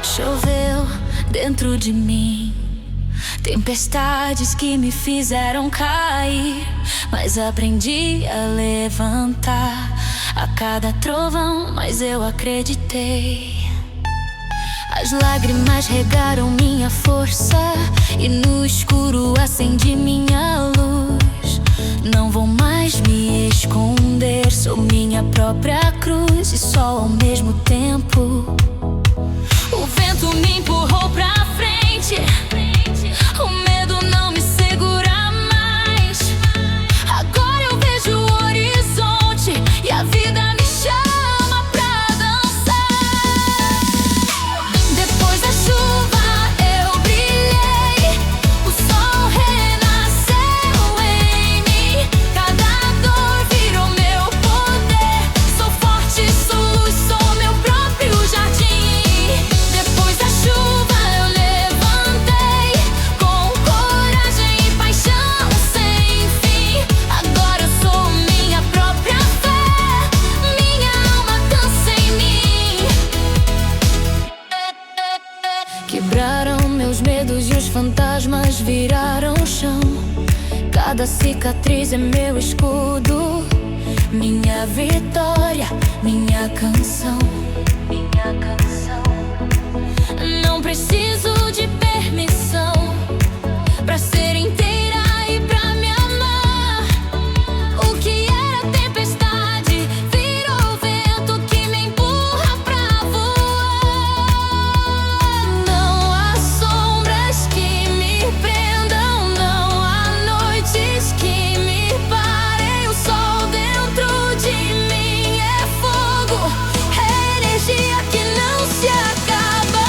Choveu dentro de mim, tempestades que me fizeram cair, mas aprendi a levantar. A cada trovão, mas eu acreditei. As lágrimas regaram minha força e no escuro acendi minha luz. Não vou mais me esconder, sou minha própria cruz e sol ao mesmo tempo. O vento me empurrou pra frente, o medo não me segura mais. Agora eu vejo o horizonte e a vida me chama pra dançar. Depois da chuva eu brilhei, o sol renasceu em mim. Cada dor virou meu poder, sou forte, sou luz, sou meu próprio jardim. Depois da chuva eu levantei, com coragem e paixão sem fim. Agora eu sou minha própria fé, minha alma dança em mim. Quebraram meus medos e os fantasmas viraram chão. Cada cicatriz é meu escudo, minha vitória, minha canção. Minha canção. Não preciso de permissão pra ser inteira e pra me amar. O que era tempestade virou vento que me empurra pra voar. Não há sombras que me prendam, não há noites que me parem. O sol dentro de mim é fogo, é energia que não se acaba.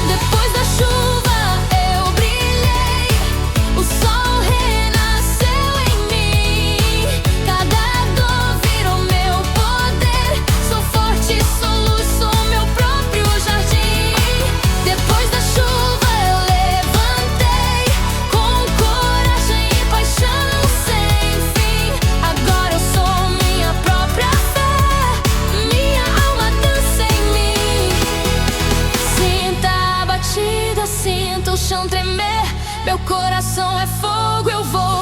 Depois da chuva eu brilhei, o sol renasceu em mim. Cada dor virou meu poder, sou forte, sou luz, sou meu próprio jardim. Depois da chuva eu levantei, com coragem e paixão sem fim. Agora eu sou minha própria fé, minha alma dança em mim. Sinta a batida, sinta o chão tremer. Meu coração é fogo, eu vou